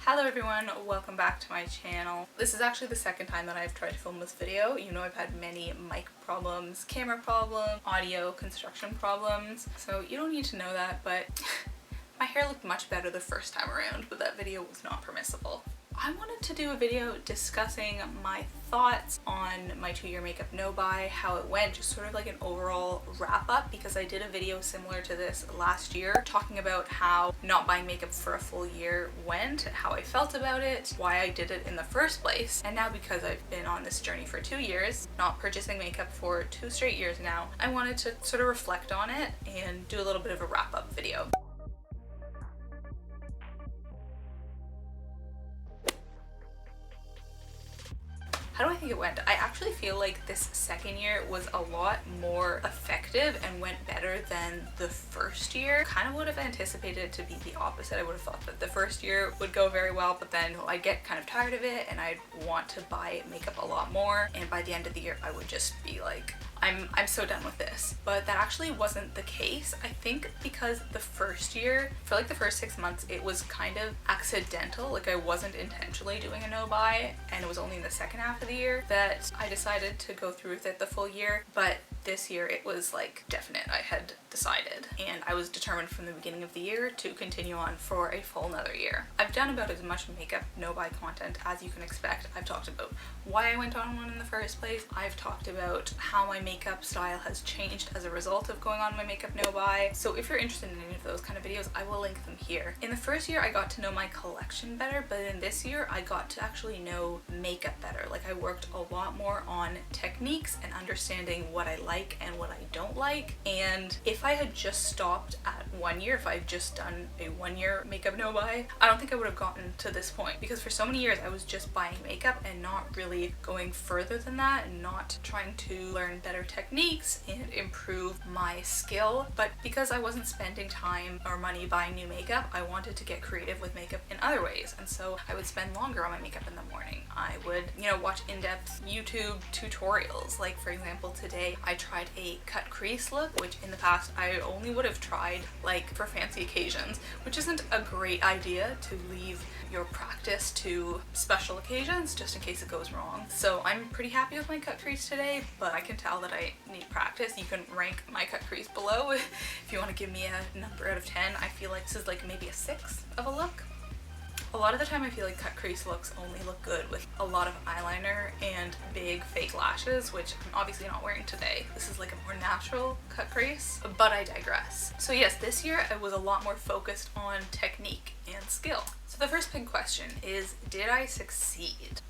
Hello everyone, welcome back to my channel. This is actually the second time that I've tried to film this video. You know I've had many mic problems, camera problems, audio construction problems, so you don't need to know that, but my hair looked much better the first time around, but that video was not permissible. I wanted to do a video discussing my thoughts on my 2-year makeup no-buy, how it went, just sort of like an overall wrap-up, because I did a video similar to this last year talking about how not buying makeup for a full year went, how I felt about it, why I did it in the first place. And now, because I've been on this journey for 2 years, not purchasing makeup for 2 straight years now, I wanted to sort of reflect on it and do a little bit of a wrap-up video. How do I think it went? I actually feel like this second year was a lot more effective and went better than the first year. Kind of would have anticipated it to be the opposite. I would have thought that the first year would go very well, but then I'd get kind of tired of it and I'd want to buy makeup a lot more, and by the end of the year I would just be like, I'm so done with this. But that actually wasn't the case. I think because the first year, for like the first 6 months, it was kind of accidental. Like I wasn't intentionally doing a no-buy, and it was only in the second half of the year that I decided to go through with it the full year. But this year it was like definite. I had decided, and I was determined from the beginning of the year to continue on for a full another year. I've done about as much makeup no-buy content as you can expect. I've talked about why I went on one in the first place. I've talked about how my makeup style has changed as a result of going on my makeup no-buy. So if you're interested in any of those kind of videos, I will link them here. In the first year I got to know my collection better, but in this year I got to actually know makeup better. Like I worked a lot more on techniques and understanding what I like and what I don't like. And if I had just stopped at 1 year, if I had just done a 1-year makeup no-buy, I don't think I would have gotten to this point, because for so many years I was just buying makeup and not really going further than that, and not trying to learn better techniques and improve my skill. But because I wasn't spending time or money buying new makeup, I wanted to get creative with makeup in other ways, and so I would spend longer on my makeup in the morning. I would, watch in-depth YouTube tutorials. Like for example, today I tried a cut crease look, which in the past I only would have tried like for fancy occasions, which isn't a great idea to leave your practice to special occasions just in case it goes wrong. So I'm pretty happy with my cut crease today, but I can tell that I need practice. You can rank my cut crease below if you want to give me a number out of 10. I feel like this is like maybe a 6 of a look. A lot of the time I feel like cut crease looks only look good with a lot of eyeliner and big fake lashes, which I'm obviously not wearing today. This is like a more natural cut crease, but I digress. So yes, this year I was a lot more focused on technique and skill. So the first big question is, did I succeed?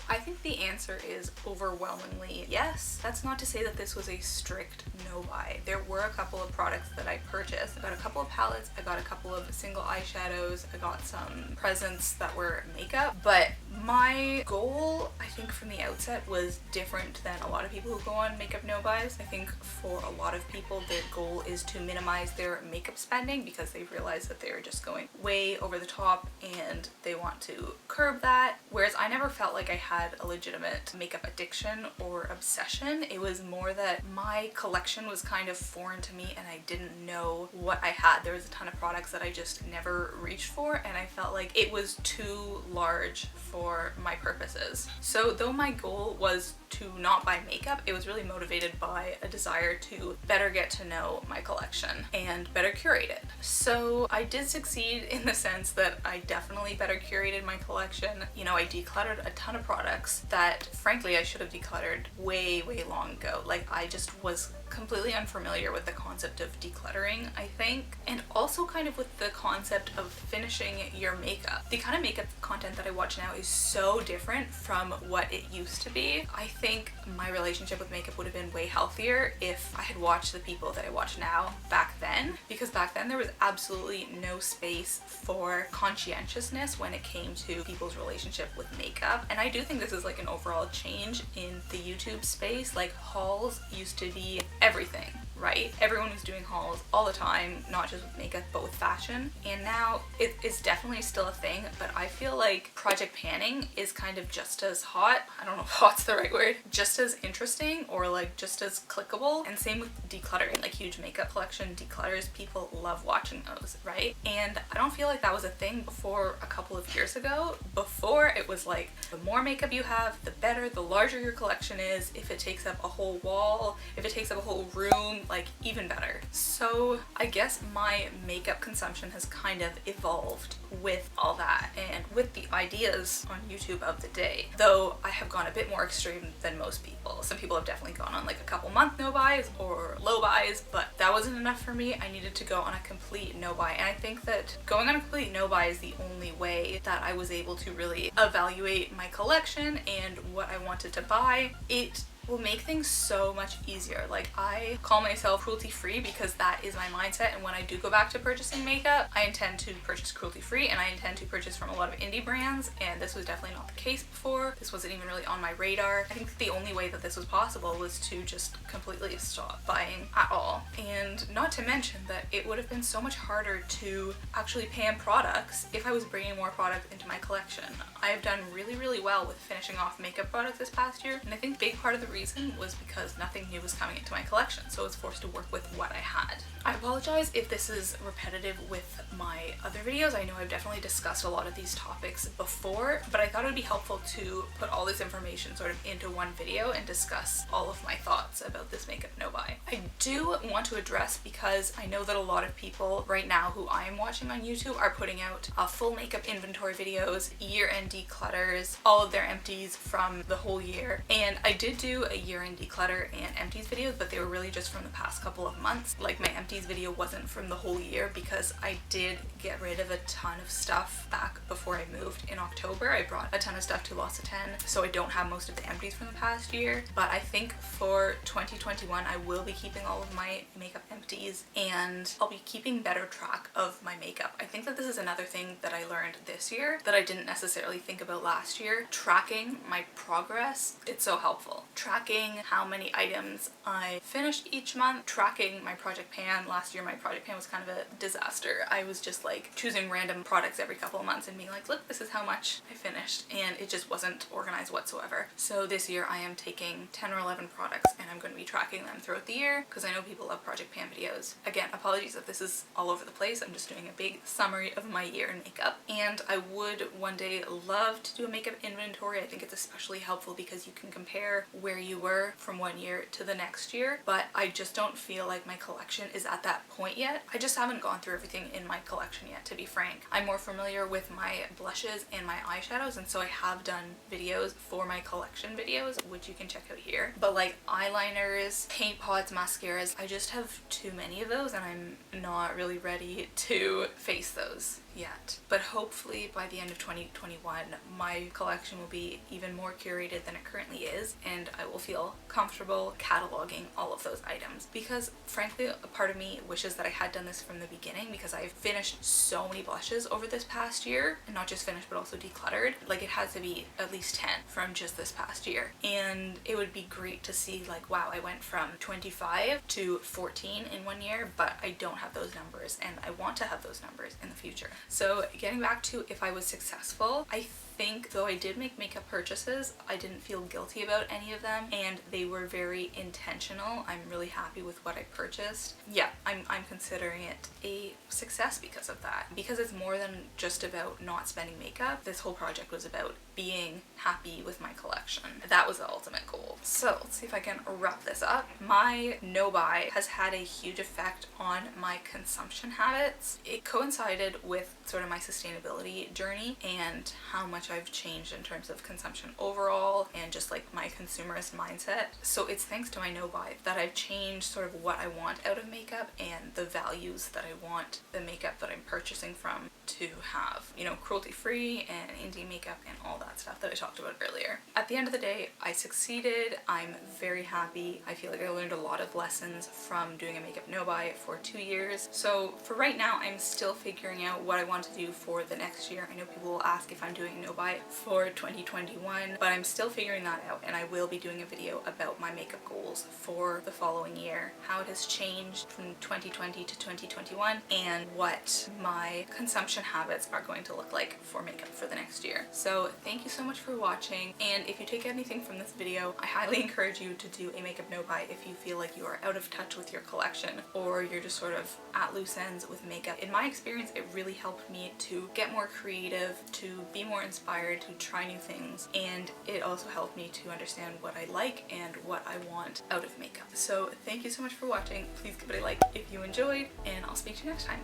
I think the answer is overwhelmingly yes. That's not to say that this was a strict no-buy. There were a couple of products that I purchased. I got a couple of palettes, I got a couple of single eyeshadows, I got some presents that were makeup, but my goal, I think from the outset, was different than a lot of people who go on makeup no-buys. I think for a lot of people their goal is to minimize their makeup spending because they've realized that they're just going way over the top and they want to curb that, whereas I never felt like I had a legitimate makeup addiction or obsession. It was more that my collection was kind of foreign to me and I didn't know what I had. There was a ton of products that I just never reached for, and I felt like it was too large for my purposes. So though my goal was to not buy makeup, it was really motivated by a desire to better get to know my collection and better curate it. So I did succeed in the sense that I definitely better curated my collection. I decluttered a ton of products that frankly I should have decluttered way long ago. Like I just was completely unfamiliar with the concept of decluttering, I think, and also kind of with the concept of finishing your makeup. The kind of makeup content that I watch now is so different from what it used to be. I think my relationship with makeup would have been way healthier if I had watched the people that I watch now back then, because back then there was absolutely no space for conscientiousness when it came to people's relationship with makeup. And I do think this is like an overall change in the YouTube space. Like hauls used to be everything. right? Everyone was doing hauls all the time, not just with makeup, but with fashion. And now it is definitely still a thing, but I feel like project panning is kind of just as hot. I don't know if hot's the right word. Just as interesting or like just as clickable. And same with decluttering, like huge makeup collection declutters. People love watching those, right? And I don't feel like that was a thing before a couple of years ago. Before it was like the more makeup you have, the better, the larger your collection is. If it takes up a whole wall, if it takes up a whole room, like even better. So I guess my makeup consumption has kind of evolved with all that and with the ideas on YouTube of the day. Though I have gone a bit more extreme than most people. Some people have definitely gone on like a couple month no buys or low buys, but that wasn't enough for me. I needed to go on a complete no buy. And I think that going on a complete no buy is the only way that I was able to really evaluate my collection and what I wanted to buy. It will make things so much easier. Like, I call myself cruelty free because that is my mindset, and when I do go back to purchasing makeup, I intend to purchase cruelty free, and I intend to purchase from a lot of indie brands, and this was definitely not the case before. This wasn't even really on my radar. I think that the only way that this was possible was to just completely stop buying at all. And not to mention that it would have been so much harder to actually pan products if I was bringing more products into my collection. I have done really well with finishing off makeup products this past year, and I think a big part of the reason was because nothing new was coming into my collection, so I was forced to work with what I had. I apologize if this is repetitive with my other videos. I know I've definitely discussed a lot of these topics before, but I thought it would be helpful to put all this information sort of into one video and discuss all of my thoughts about this makeup no buy. I do want to address, because I know that a lot of people right now who I am watching on YouTube are putting out full makeup inventory videos, year-end declutters, all of their empties from the whole year. And I did do a year-end declutter and empties videos, but they were really just from the past couple of months. Like, my empties video wasn't from the whole year because I did get rid of a ton of stuff back before I moved in October. I brought a ton of stuff to L'Occitane, so I don't have most of the empties from the past year. But I think for 2021 I will be keeping all of my makeup empties, and I'll be keeping better track of my makeup. I think that this is another thing that I learned this year that I didn't necessarily think about last year. Tracking my progress, it's so helpful. Tracking how many items I finished each month, tracking my project pan. Last year my project pan was kind of a disaster. I was just like choosing random products every couple of months and being like, look, this is how much I finished, and it just wasn't organized whatsoever. So this year I am taking 10 or 11 products and I'm going to be tracking them throughout the year, because I know people love project pan videos. Again, apologies if this is all over the place. I'm just doing a big summary of my year in makeup, and I would one day love to do a makeup inventory. I think it's especially helpful because you can compare where you were from one year to the next year, but I just don't feel like my collection is at that point yet. I just haven't gone through everything in my collection yet, to be frank. I'm more familiar with my blushes and my eyeshadows, and so I have done videos for my collection videos, which you can check out here. But like eyeliners, paint pots, mascaras, I just have too many of those, and I'm not really ready to face those yet. But hopefully by the end of 2021 my collection will be even more curated than it currently is, and I will feel comfortable cataloging all of those items, because frankly a part of me wishes that I had done this from the beginning, because I've finished so many blushes over this past year, and not just finished but also decluttered. Like, it has to be at least 10 from just this past year, and it would be great to see like, wow, I went from 25 to 14 in one year, but I don't have those numbers, and I want to have those numbers in the future. So getting back to if I was successful, I think though I did make makeup purchases, I didn't feel guilty about any of them, and they were very intentional. I'm really happy with what I purchased. Yeah, I'm considering it a success because of that, because it's more than just about not spending makeup. This whole project was about being happy with my collection. That was the ultimate goal. So let's see if I can wrap this up. My no buy has had a huge effect on my consumption habits. It coincided with sort of my sustainability journey and how much I've changed in terms of consumption overall and just like my consumerist mindset. So it's thanks to my no buy that I've changed sort of what I want out of makeup and the values that I want the makeup that I'm purchasing from to have, you know, cruelty free and indie makeup and all that stuff that I talked about earlier. At the end of the day, I succeeded. I'm very happy. I feel like I learned a lot of lessons from doing a makeup no buy for 2 years. So for right now, I'm still figuring out what I want to do for the next year. I know people will ask if I'm doing no buy for 2021, but I'm still figuring that out, and I will be doing a video about my makeup goals for the following year, how it has changed from 2020 to 2021, and what my consumption habits are going to look like for makeup for the next year. So thank you so much for watching, and if you take anything from this video, I highly encourage you to do a makeup no buy if you feel like you are out of touch with your collection, or you're just sort of at loose ends with makeup. In my experience, it really helped me to get more creative, to be more inspired, to try new things, and it also helped me to understand what I like and what I want out of makeup. So thank you so much for watching. Please give it a like if you enjoyed, and I'll speak to you next time.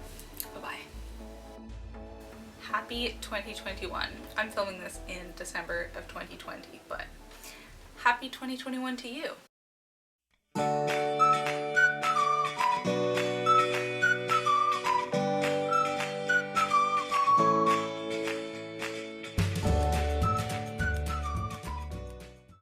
Bye-bye. Happy 2021. I'm filming this in December of 2020, but happy 2021 to you.